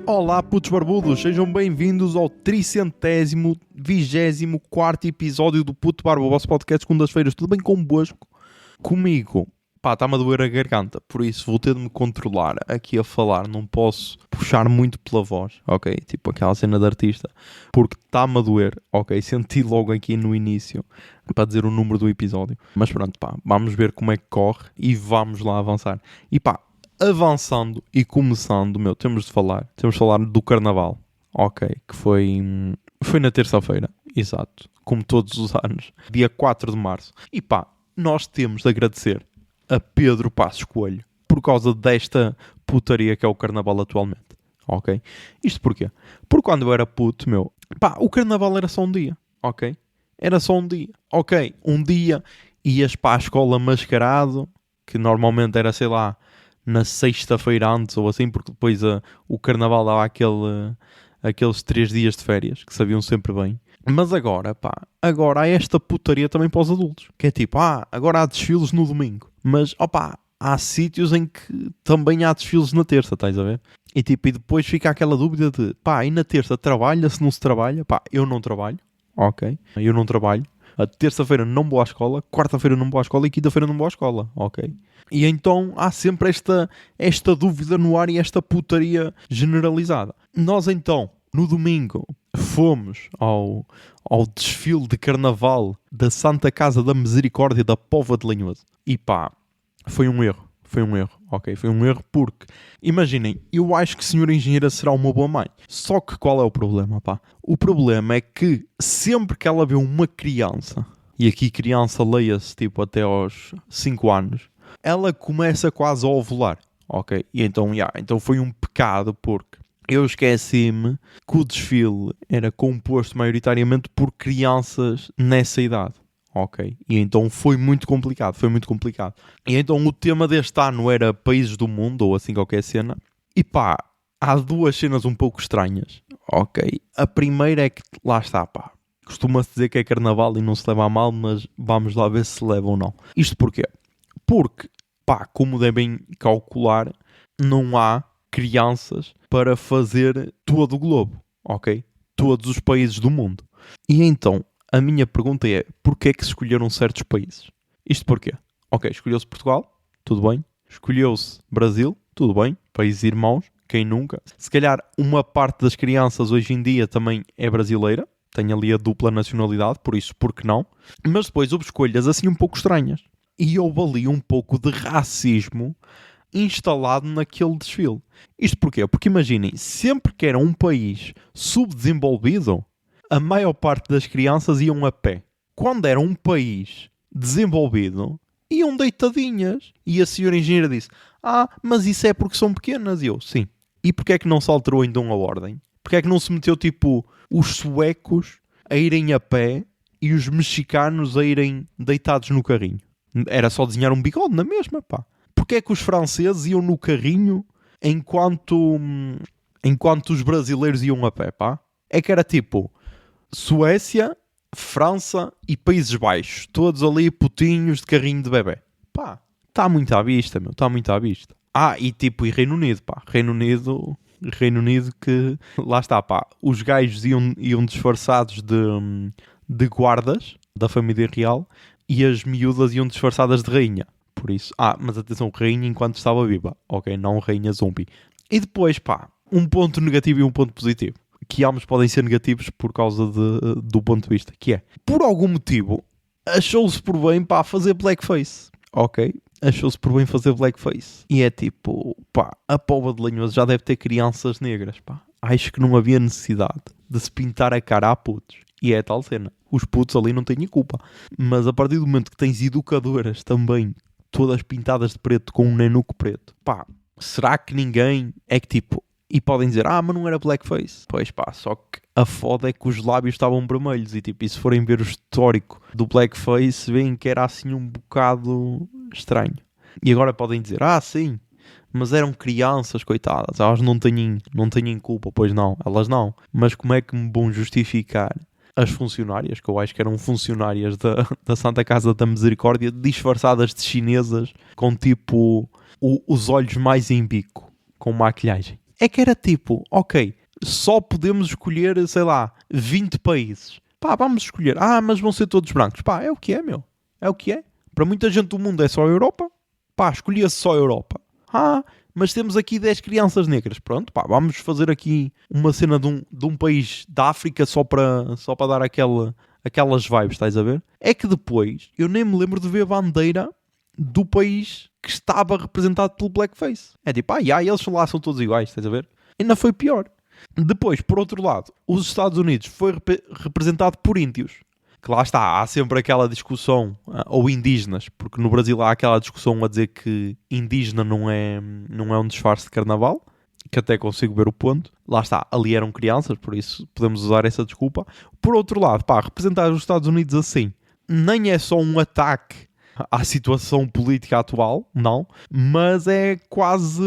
Olá putos barbudos, sejam bem-vindos ao 324º episódio do Puto Barba, o vosso podcast de segundas-feiras. Tudo bem convosco? Comigo, está-me a doer a garganta, por isso vou ter de me controlar aqui a falar, não posso puxar muito pela voz, ok? Tipo aquela cena de artista, porque está-me a doer, ok? Senti logo aqui no início para dizer o número do episódio, mas pronto, vamos ver como é que corre e vamos lá avançar. E avançando e começando, temos de falar do Carnaval, ok, que foi na terça-feira, exato, como todos os anos, dia 4 de março. E nós temos de agradecer a Pedro Passos Coelho por causa desta putaria que é o Carnaval atualmente, ok? Isto porquê? Porque quando eu era puto, o Carnaval era só um dia, ok? Era só um dia, ok? Um dia ias para a escola mascarado, que normalmente era, sei lá, na sexta-feira antes ou assim, porque depois o Carnaval dava aqueles 3 dias de férias, que sabiam sempre bem. Mas agora há esta putaria também para os adultos, que é tipo, agora há desfiles no domingo, mas há sítios em que também há desfiles na terça, estás a ver? E depois fica aquela dúvida de, e na terça trabalha, se não se trabalha? Eu não trabalho, ok? Eu não trabalho. A terça-feira não vou à escola, quarta-feira não vou à escola e quinta-feira não vou à escola, ok? E então há sempre esta dúvida no ar e esta putaria generalizada. Nós então, no domingo, fomos ao desfile de Carnaval da Santa Casa da Misericórdia da Póvoa de Lanhoso. E foi um erro, ok? Foi um erro porque, imaginem, eu acho que a senhora engenheira será uma boa mãe. Só que qual é o problema, O problema é que sempre que ela vê uma criança, e aqui criança leia-se tipo até aos 5 anos, ela começa quase a ovular, ok? E então foi um pecado porque eu esqueci-me que o desfile era composto maioritariamente por crianças nessa idade. Ok, e então foi muito complicado. E então o tema deste ano era países do mundo, ou assim qualquer cena. E há duas cenas um pouco estranhas, ok? A primeira é que, lá está, costuma-se dizer que é Carnaval e não se leva a mal, mas vamos lá ver se leva ou não. Isto porquê? Porque, como devem calcular, não há crianças para fazer todo o globo, ok? Todos os países do mundo. E então a minha pergunta é, porquê é que se escolheram certos países? Isto porquê? Ok, escolheu-se Portugal, tudo bem. Escolheu-se Brasil, tudo bem. Países irmãos, quem nunca? Se calhar uma parte das crianças hoje em dia também é brasileira, tem ali a dupla nacionalidade, por isso, por que não? Mas depois houve escolhas assim um pouco estranhas. E houve ali um pouco de racismo instalado naquele desfile. Isto porquê? Porque imaginem, sempre que era um país subdesenvolvido, a maior parte das crianças iam a pé. Quando era um país desenvolvido, iam deitadinhas. E a senhora engenheira disse, mas isso é porque são pequenas. E eu, sim. E porquê é que não se alterou então a ordem? Porquê é que não se meteu tipo os suecos a irem a pé e os mexicanos a irem deitados no carrinho? Era só desenhar um bigode na mesma, Porquê é que os franceses iam no carrinho enquanto os brasileiros iam a pé, É que era tipo Suécia, França e Países Baixos. Todos ali putinhos de carrinho de bebê. Está muito à vista, está muito à vista. E Reino Unido, Reino Unido que, lá está, os gajos iam disfarçados de guardas da família real e as miúdas iam disfarçadas de rainha. Por isso, mas atenção, rainha enquanto estava viva. Ok, não rainha zombie. E depois, um ponto negativo e um ponto positivo. Que ambos podem ser negativos por causa do ponto de vista, que é, por algum motivo, achou-se por bem, fazer blackface, ok? Achou-se por bem fazer blackface. E é tipo, a Póvoa de Lanhoso já deve ter crianças negras, Acho que não havia necessidade de se pintar a cara a putos. E é a tal cena. Os putos ali não têm culpa. Mas a partir do momento que tens educadoras também, todas pintadas de preto, com um nenuco preto, será que ninguém é que tipo... E podem dizer, mas não era blackface. Pois só que a foda é que os lábios estavam vermelhos. E se forem ver o histórico do blackface, veem que era assim um bocado estranho. E agora podem dizer, sim, mas eram crianças, coitadas. Elas não têm culpa. Pois não, elas não. Mas como é que me vão justificar as funcionárias, que eu acho que eram funcionárias da Santa Casa da Misericórdia, disfarçadas de chinesas, com tipo os olhos mais em bico, com maquilhagem? é que era tipo, ok, só podemos escolher, sei lá, 20 países. Pá, vamos escolher. Ah, mas vão ser todos brancos. Pá, é o que é, meu. É o que é. Para muita gente do mundo é só a Europa. Pá, escolhia-se só a Europa. Ah, mas temos aqui 10 crianças negras. Pronto, pá, vamos fazer aqui uma cena de um país da África só para dar aquelas vibes, estás a ver? É que depois, eu nem me lembro de ver a bandeira do país que estava representado pelo blackface. É tipo, eles lá são todos iguais, estás a ver? Ainda foi pior. Depois, por outro lado, os Estados Unidos foi representado por índios. Que lá está, há sempre aquela discussão, ou indígenas, porque no Brasil há aquela discussão a dizer que indígena não é um disfarce de carnaval, que até consigo ver o ponto. Lá está, ali eram crianças, por isso podemos usar essa desculpa. Por outro lado, pá, representar os Estados Unidos assim, nem é só um ataque à situação política atual, não, mas é quase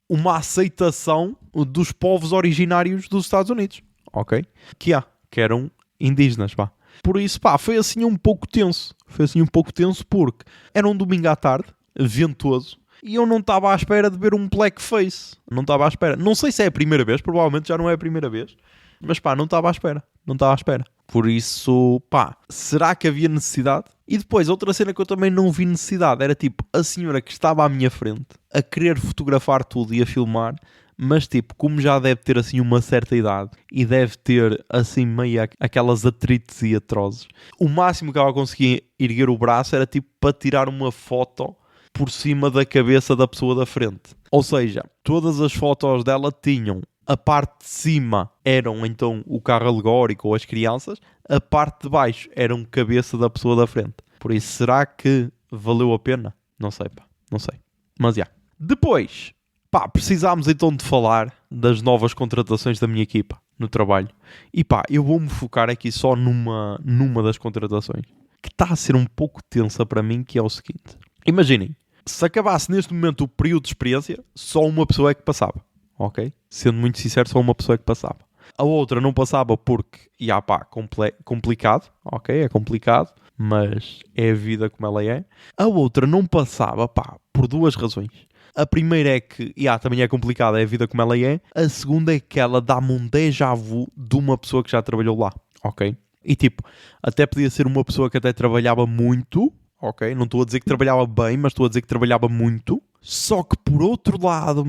uma aceitação dos povos originários dos Estados Unidos, ok? Que eram indígenas, pá. Por isso, pá, foi assim um pouco tenso. Foi assim um pouco tenso porque era um domingo à tarde, ventoso, e eu não estava à espera de ver um blackface. Não estava à espera. Não sei se é a primeira vez, provavelmente já não é a primeira vez, mas pá, não estava à espera. Não estava à espera. Por isso, pá, será que havia necessidade? E depois, outra cena que eu também não vi necessidade era tipo, a senhora que estava à minha frente a querer fotografar tudo e a filmar, mas tipo, como já deve ter assim uma certa idade e deve ter assim meio aquelas atrites e atrozes, o máximo que ela conseguia erguer o braço era tipo para tirar uma foto por cima da cabeça da pessoa da frente. Ou seja, todas as fotos dela tinham a parte de cima eram então o carro alegórico ou as crianças, a parte de baixo era a cabeça da pessoa da frente. Por isso, será que valeu a pena? Não sei, pá, não sei. Mas já. Depois, pá, precisámos então de falar das novas contratações da minha equipa no trabalho. E pá, eu vou-me focar aqui só numa das contratações, que está a ser um pouco tensa para mim, que é o seguinte. Imaginem, se acabasse neste momento o período de experiência, só uma pessoa é que passava. Ok? Sendo muito sincero, só uma pessoa é que passava. A outra não passava porque, complicado. Ok? É complicado, mas é a vida como ela é. A outra não passava, pá, por duas razões. A primeira é que, também é complicada, é a vida como ela é. A segunda é que ela dá-me um déjà vu de uma pessoa que já trabalhou lá. Ok? E tipo, até podia ser uma pessoa que até trabalhava muito. Ok? Não estou a dizer que trabalhava bem, mas estou a dizer que trabalhava muito. Só que por outro lado,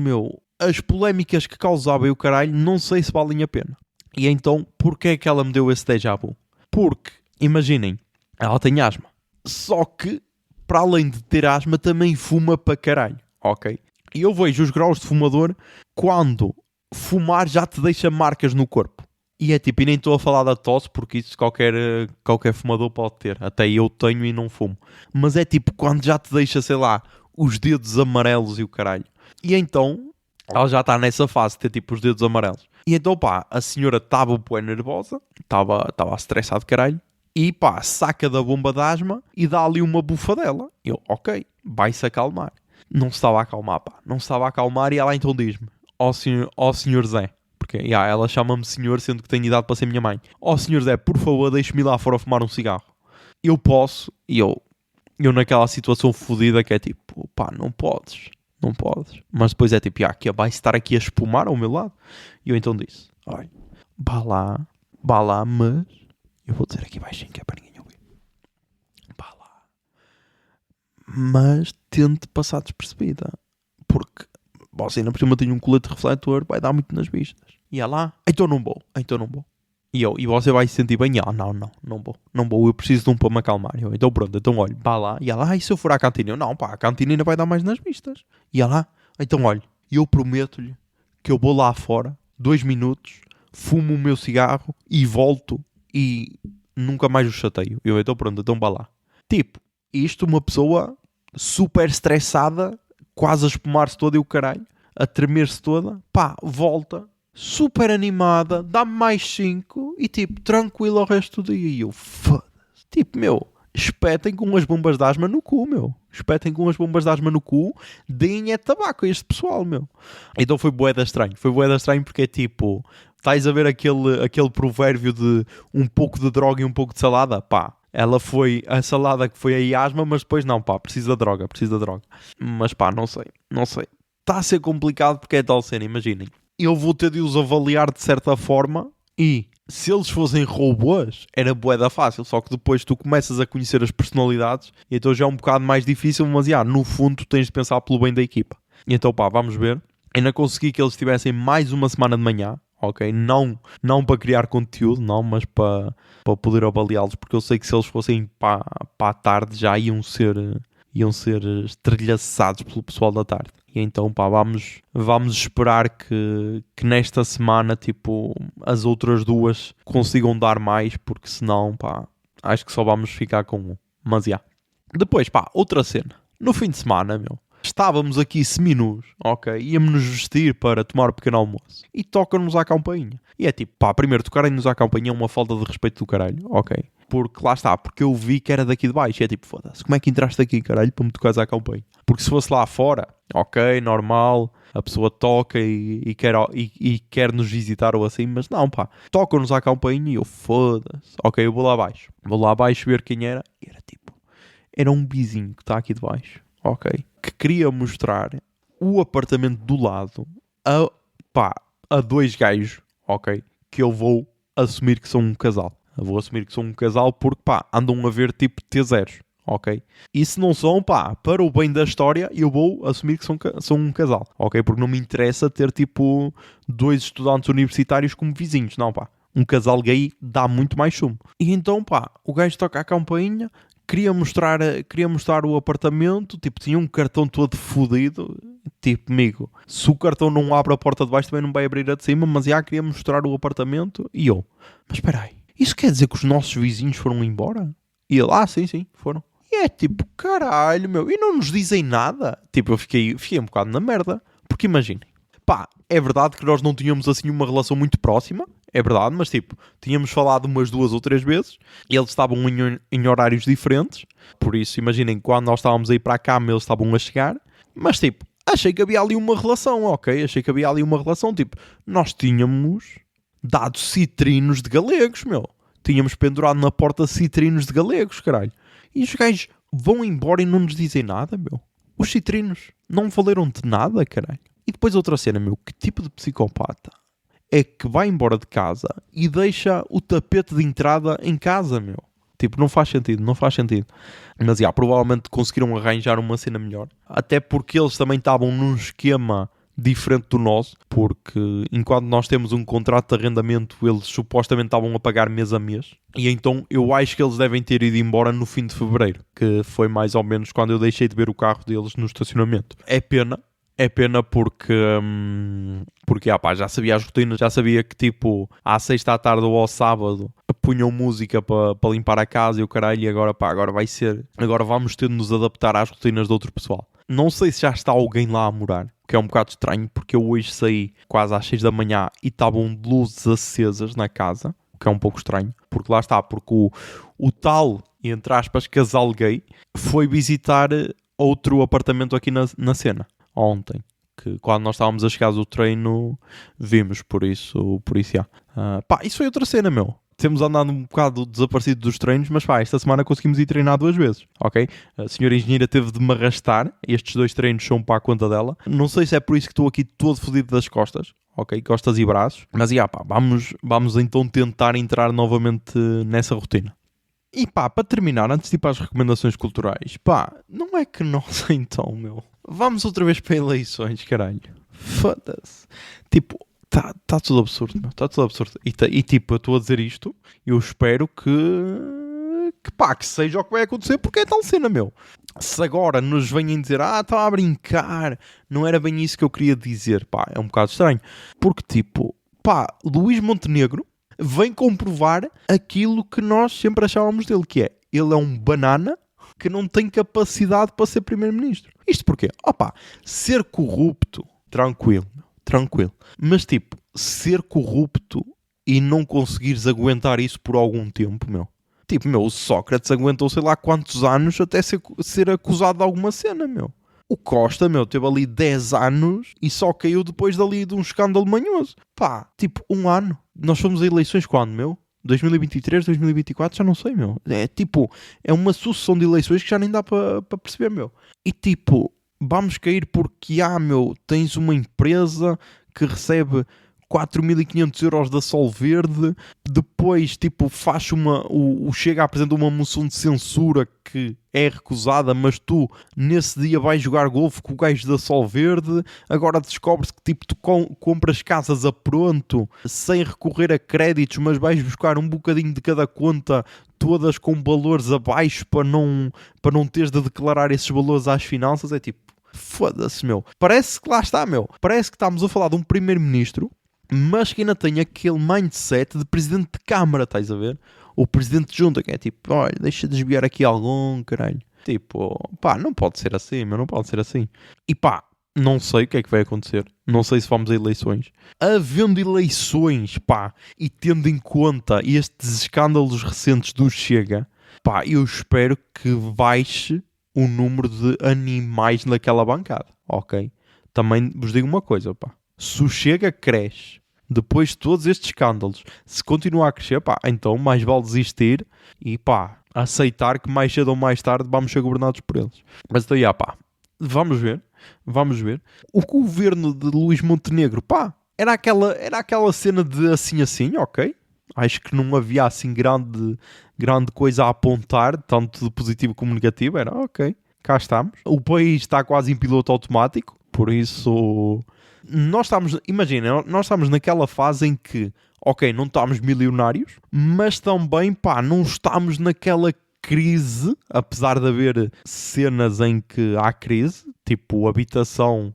as polémicas que causava e o caralho, não sei se valem a pena. E então, porquê é que ela me deu esse déjà vu? Porque, imaginem, ela tem asma. Só que, para além de ter asma, também fuma para caralho. Ok? E eu vejo os graus de fumador quando fumar já te deixa marcas no corpo. E é tipo, e nem estou a falar da tosse, porque isso qualquer fumador pode ter. Até eu tenho e não fumo. Mas é tipo, quando já te deixa, sei lá, os dedos amarelos e o caralho. E então, ela já está nessa fase de ter tipo os dedos amarelos. E então, pá, a senhora estava bué nervosa, estava a estressar de caralho. E pá, saca da bomba de asma e dá ali uma bufadela. Eu, ok, vai-se acalmar. Não se estava a acalmar, pá. Não se estava a acalmar e ela então diz-me, ó senhor Zé. Porque ela chama-me senhor, sendo que tenho idade para ser minha mãe. Ó senhor Zé, por favor, deixe-me ir lá fora fumar um cigarro. Eu posso, e eu naquela situação fodida que é tipo, pá, não podes. Mas depois é tipo, que vai estar aqui a espumar ao meu lado. E eu então disse, olha, vá lá, mas eu vou dizer aqui baixinho que é para ninguém ouvir. Vá lá. Mas tente passar despercebida. Porque você ainda por cima tem um colete refletor, vai dar muito nas vistas. E ela, então não vou. E você vai se sentir bem? Não vou, eu preciso de um para me acalmar. Então pronto, então olha, vá lá. E ela, e se eu for à cantina? Eu, não, pá, a cantina ainda vai dar mais nas vistas. E ela, então olha, eu prometo-lhe que eu vou lá fora, 2 minutos, fumo o meu cigarro e volto e nunca mais o chateio. Eu, então pronto, então vá lá. Tipo, isto uma pessoa super estressada, quase a espumar-se toda e o caralho, a tremer-se toda, pá, volta, super animada, dá-me mais 5 e tipo, tranquilo ao resto do dia. E eu, foda-se. Tipo, espetem com as bombas de asma no cu, Espetem com as bombas de asma no cu, deem tabaco a este pessoal, Então foi bué da estranho. Porque é tipo, estás a ver aquele provérbio de um pouco de droga e um pouco de salada? Pá, ela foi a salada que foi a asma, mas depois não, pá, precisa de droga. Mas pá, não sei. está a ser complicado porque é tal cena, imaginem. Eu vou ter de os avaliar de certa forma e se eles fossem robôs, era bué da fácil, só que depois tu começas a conhecer as personalidades e então já é um bocado mais difícil, mas no fundo tu tens de pensar pelo bem da equipa. E então vamos ver. Ainda consegui que eles tivessem mais uma semana de manhã, ok? Não para criar conteúdo, não, mas para poder avaliá-los, porque eu sei que se eles fossem para a tarde já iam ser estrelhaçados pelo pessoal da tarde. E então, vamos esperar que nesta semana, tipo, as outras duas consigam dar mais, porque senão, acho que só vamos ficar com um. Mas, Depois, outra cena. No fim de semana, estávamos aqui seminus, ok? Íamos-nos vestir para tomar o pequeno almoço. E tocam-nos à campainha. E é tipo, primeiro tocarem-nos à campainha é uma falta de respeito do caralho, ok? Porque lá está, porque eu vi que era daqui de baixo. E é tipo, foda-se, como é que entraste aqui, caralho, para me tocares à campainha? Porque se fosse lá fora, ok, normal, a pessoa toca e quer nos visitar ou assim, mas não, tocam-nos à campainha e eu, foda-se. Ok, eu vou lá abaixo. Vou lá abaixo ver quem era. E era um vizinho que está aqui de baixo, ok? Que queria mostrar o apartamento do lado a dois gajos, ok? Que eu vou assumir que são um casal. Eu vou assumir que são um casal porque, andam a ver tipo T0s, ok? E se não são, para o bem da história, eu vou assumir que são um casal, ok? Porque não me interessa ter tipo dois estudantes universitários como vizinhos, não, Um casal gay dá muito mais sumo. E então, o gajo toca a campainha, queria mostrar o apartamento, tipo, tinha um cartão todo fodido, tipo, amigo, se o cartão não abre a porta de baixo também não vai abrir a de cima, mas queria mostrar o apartamento e eu, mas espera aí, isso quer dizer que os nossos vizinhos foram embora? E ele, sim, foram. E é tipo, caralho, e não nos dizem nada? Tipo, eu fiquei um bocado na merda, porque imaginem, é verdade que nós não tínhamos assim uma relação muito próxima, é verdade, mas tipo, tínhamos falado umas 2 ou 3 vezes, e eles estavam em horários diferentes, por isso imaginem, quando nós estávamos a ir para a cama eles estavam a chegar, mas tipo, achei que havia ali uma relação, ok? Achei que havia ali uma relação, tipo, nós tínhamos dado citrinos de galegos, tínhamos pendurado na porta citrinos de galegos, caralho, e os gajos vão embora e não nos dizem nada, os citrinos não valeram de nada, caralho. E depois outra cena, que tipo de psicopata é que vai embora de casa e deixa o tapete de entrada em casa, Tipo, não faz sentido. Mas, provavelmente conseguiram arranjar uma cena melhor. Até porque eles também estavam num esquema diferente do nosso, porque enquanto nós temos um contrato de arrendamento, eles supostamente estavam a pagar mês a mês. E então eu acho que eles devem ter ido embora no fim de fevereiro, que foi mais ou menos quando eu deixei de ver o carro deles no estacionamento. É pena porque já sabia as rotinas, já sabia que tipo à sexta à tarde ou ao sábado punham música para limpar a casa e o caralho, e agora agora vamos ter de nos adaptar às rotinas de outro pessoal. Não sei se já está alguém lá a morar, que é um bocado estranho, porque eu hoje saí quase às 6 da manhã e estavam luzes acesas na casa, o que é um pouco estranho, porque lá está, porque o tal, entre aspas, casal gay foi visitar outro apartamento aqui na cena ontem, que quando nós estávamos a chegar do treino vimos, por isso isso foi outra cena, temos andado um bocado desaparecido dos treinos, mas esta semana conseguimos ir treinar 2 vezes, ok? A senhora engenheira teve de me arrastar, estes 2 treinos são para a conta dela, não sei se é por isso que estou aqui todo fodido das costas, ok? Costas e braços, mas vamos então tentar entrar novamente nessa rotina. E para terminar, antes de ir para as recomendações culturais, não é que nós então, vamos outra vez para eleições, caralho. Foda-se. Tipo, está tudo absurdo, está tudo absurdo. E tipo, eu estou a dizer isto, eu espero que seja o que vai acontecer, porque é tal cena, Se agora nos venham dizer, estava a brincar, não era bem isso que eu queria dizer, é um bocado estranho. Porque tipo, Luís Montenegro vem comprovar aquilo que nós sempre achávamos dele, que é, ele é um banana que não tem capacidade para ser primeiro-ministro. Isto porquê? Ser corrupto, tranquilo. Mas tipo, ser corrupto e não conseguires aguentar isso por algum tempo, Tipo, o Sócrates aguentou sei lá quantos anos até ser acusado de alguma cena, O Costa, teve ali 10 anos e só caiu depois dali de um escândalo manhoso. Tipo, 1 ano. Nós fomos a eleições quando, 2023, 2024, já não sei, É tipo, é uma sucessão de eleições que já nem dá para perceber, E tipo, vamos cair porque, tens uma empresa que recebe 4.500 euros da Solverde, depois, tipo, o Chega apresenta uma moção de censura que é recusada, mas tu, nesse dia, vais jogar golfe com o gajo da Solverde, agora descobres que, tipo, tu compras casas a pronto, sem recorrer a créditos, mas vais buscar um bocadinho de cada conta, todas com valores abaixo, para não teres de declarar esses valores às finanças. É tipo, foda-se, meu. Parece que lá está, meu. Parece que estamos a falar de um primeiro-ministro, mas que ainda tem aquele mindset de presidente de Câmara, estás a ver? O presidente de junta, que é tipo, olha, deixa de desviar aqui algum, caralho. Tipo, pá, não pode ser assim, meu, não pode ser assim. E pá, não sei o que é que vai acontecer. Não sei se vamos a eleições. Havendo eleições, pá, e tendo em conta estes escândalos recentes do Chega, pá, eu espero que baixe o número de animais naquela bancada, ok? Também vos digo uma coisa, pá. Se o Chega cresce, depois de todos estes escândalos, se continuar a crescer, pá, então mais vale desistir e, pá, aceitar que mais cedo ou mais tarde vamos ser governados por eles. Mas daí, pá, vamos ver. O governo de Luís Montenegro, pá, era aquela cena de assim, ok? Acho que não havia assim grande coisa a apontar, tanto de positivo como negativo. Era, ok, cá estamos. O país está quase em piloto automático, por isso... nós estamos naquela fase em que, ok, não estamos milionários, mas também, pá, não estamos naquela crise, apesar de haver cenas em que há crise, tipo habitação,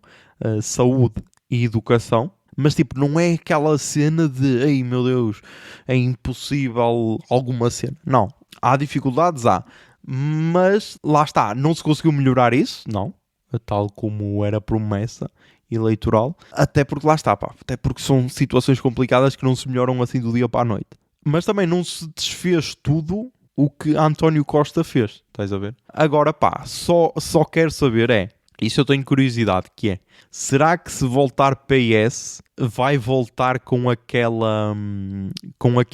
saúde e educação, mas tipo, não é aquela cena de, ei meu Deus, é impossível alguma cena. Não, há dificuldades, mas lá está, não se conseguiu melhorar isso, não, tal como era promessa eleitoral, até porque lá está, pá, até porque são situações complicadas que não se melhoram assim do dia para a noite. Mas também não se desfez tudo o que António Costa fez, estás a ver? Agora, pá, só quero saber isso eu tenho curiosidade, que é, será que se voltar PS vai voltar com aquele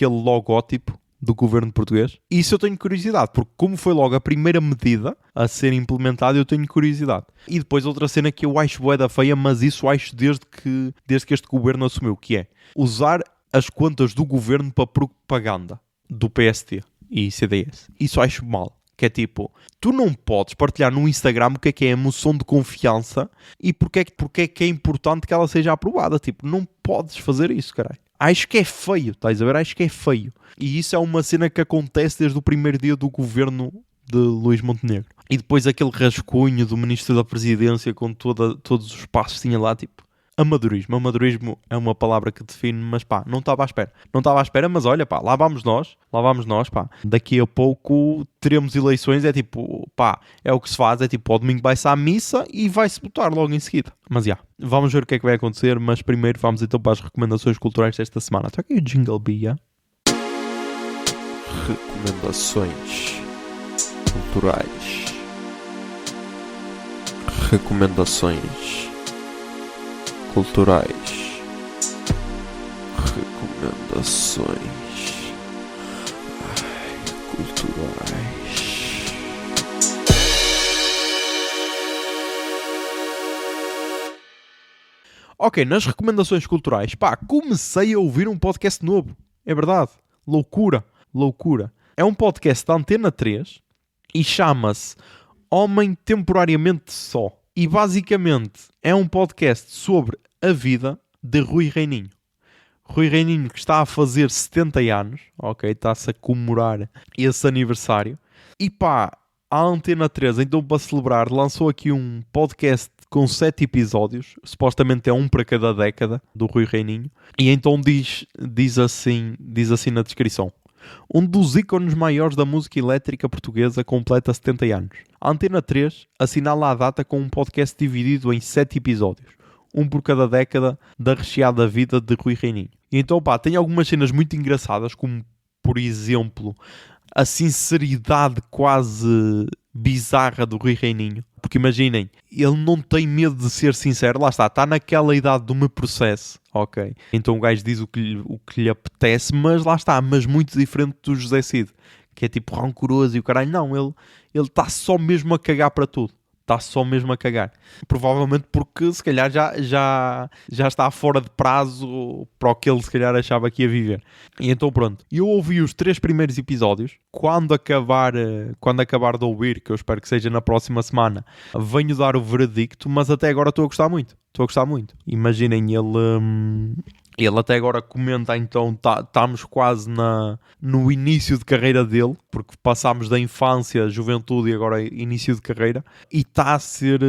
logótipo do governo português? Isso eu tenho curiosidade, porque como foi logo a primeira medida a ser implementada, eu tenho curiosidade. E depois outra cena que eu acho bué da feia, mas isso acho desde que este governo assumiu, que é usar as contas do governo para propaganda do PST e CDS. Isso acho mal. Que é tipo, tu não podes partilhar no Instagram o que é a moção de confiança e porque é que é importante que ela seja aprovada. Tipo, não podes fazer isso, caralho. Acho que é feio, estás a ver? Acho que é feio. E isso é uma cena que acontece desde o primeiro dia do governo de Luís Montenegro. E depois aquele rascunho do Ministro da Presidência com todos os passos que tinha lá, tipo, amadorismo. Amadorismo é uma palavra que define, mas pá, não estava à espera. Não estava à espera, mas olha, pá, lá vamos nós, pá. Daqui a pouco teremos eleições, é tipo, pá, é o que se faz, é tipo, ao domingo vai-se à missa e vai-se votar logo em seguida. Mas já, vamos ver o que é que vai acontecer, mas primeiro vamos então para as recomendações culturais desta semana. Está aqui o Jingle Bee, já? Recomendações culturais. Recomendações culturais. Recomendações culturais. Ok, nas recomendações culturais, pá, comecei a ouvir um podcast novo. É verdade. Loucura. É um podcast da Antena 3 e chama-se Homem Temporariamente Só. E basicamente é um podcast sobre a vida de Rui Reininho. Rui Reininho que está a fazer 70 anos, ok? Está-se a comemorar esse aniversário. E pá, a Antena 3, então para celebrar, lançou aqui um podcast com 7 episódios. Supostamente é um para cada década do Rui Reininho. E então diz assim na descrição. Um dos ícones maiores da música elétrica portuguesa completa 70 anos. A Antena 3 assinala a data com um podcast dividido em 7 episódios, um por cada década da recheada vida de Rui Reininho. E então, pá, tem algumas cenas muito engraçadas, como, por exemplo, a sinceridade quase bizarra do Rui Reininho. Porque imaginem, ele não tem medo de ser sincero. Lá está naquela idade do me processo, ok? Então o gajo diz o que lhe apetece, mas lá está, mas muito diferente do José Cid, que é tipo rancoroso e o caralho. Não, ele está só mesmo a cagar para tudo. Está só mesmo a cagar. Provavelmente porque se calhar já está fora de prazo para o que ele se calhar achava que ia viver. E então pronto. Eu ouvi os 3 primeiros episódios. Quando acabar de ouvir, que eu espero que seja na próxima semana, venho dar o veredicto, mas até agora estou a gostar muito. Imaginem, ele até agora comenta, então estamos quase no início de carreira dele, porque passámos da infância, juventude e agora início de carreira, e está a ser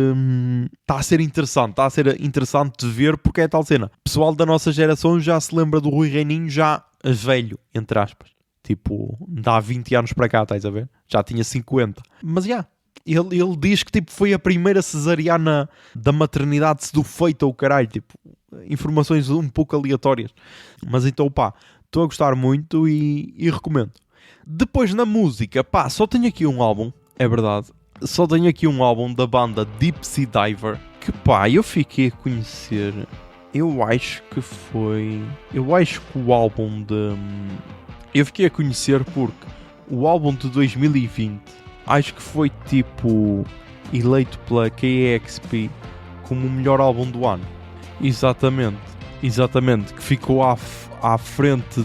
interessante de ver, porque é tal cena. O pessoal da nossa geração já se lembra do Rui Reininho já velho, entre aspas. Tipo, dá 20 anos para cá, estás a ver? Já tinha 50. Mas ele diz que tipo, foi a primeira cesariana da maternidade do feito, ou caralho, tipo, informações um pouco aleatórias. Mas então, pá, estou a gostar muito e recomendo. Depois na música, pá, só tenho aqui um álbum, é verdade. Só tenho aqui um álbum da banda Deep Sea Diver, que pá, eu fiquei a conhecer. Eu acho que o álbum eu fiquei a conhecer porque o álbum de 2020 acho que foi tipo eleito pela KEXP como o melhor álbum do ano. Exatamente, que ficou à frente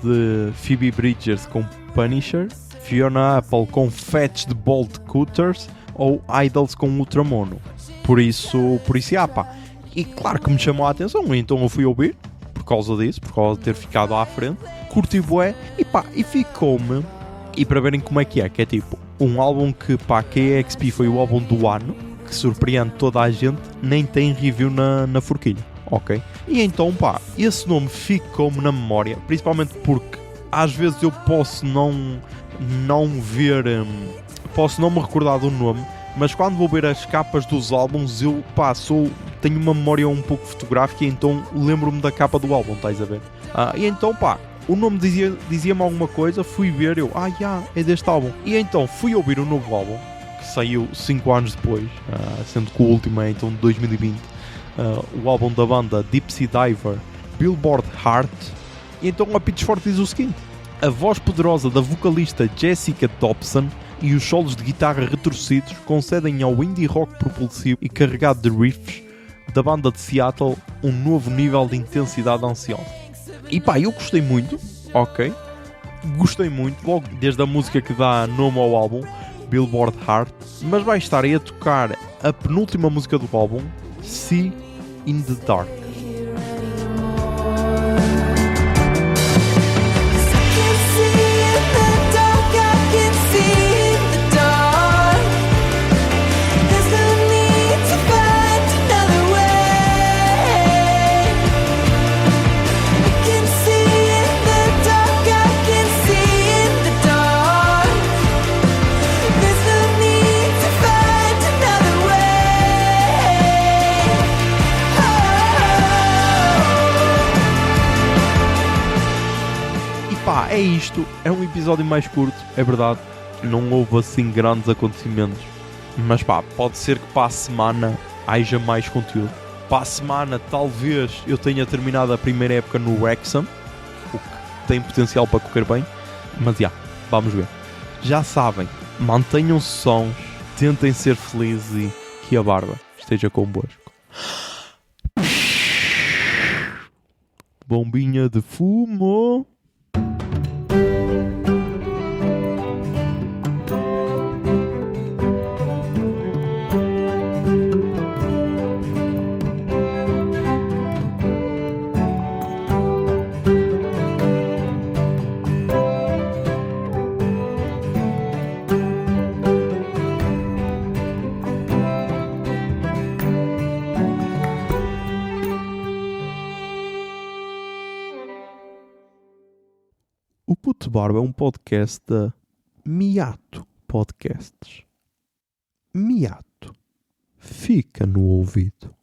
de Phoebe Bridgers com Punisher, Fiona Apple com Fetch the Bolt Cutters ou Idols com Ultramono. Por isso pá. E claro que me chamou a atenção, então eu fui ouvir por causa disso, por causa de ter ficado à frente, curti bué e pá, e ficou-me. E para verem como é que é tipo um álbum que pá, KEXP foi o álbum do ano, que surpreende toda a gente, nem tem review na forquilha, ok? E então pá, esse nome ficou-me na memória, principalmente porque às vezes eu posso não ver, posso não me recordar do nome, mas quando vou ver as capas dos álbuns eu pá, tenho uma memória um pouco fotográfica, e então lembro-me da capa do álbum, estás a ver? E então pá, o nome dizia-me alguma coisa, fui ver, é deste álbum. E então fui ouvir o novo álbum, que saiu 5 anos depois, sendo que o último é então de 2020, o álbum da banda Deep Sea Diver, Billboard Heart. E então a Pitchfork diz o seguinte: a voz poderosa da vocalista Jessica Dobson e os solos de guitarra retorcidos concedem ao indie rock propulsivo e carregado de riffs da banda de Seattle um novo nível de intensidade ansiosa. E pá, eu gostei muito, ok? Gostei muito, logo desde a música que dá nome ao álbum, Billboard Heart, mas vai estar aí a tocar a penúltima música do álbum, Sea in the Dark. Pá, é isto, é um episódio mais curto, é verdade, não houve assim grandes acontecimentos, mas pá, pode ser que para a semana haja mais conteúdo. Para a semana talvez eu tenha terminado a primeira época no Wrexham, o que tem potencial para correr bem, mas vamos ver. Já sabem, mantenham-se sons, tentem ser felizes e que a barba esteja convosco. Bombinha de fumo. O Puto Barba é um podcast da Miato Podcasts. Miato. Fica no ouvido.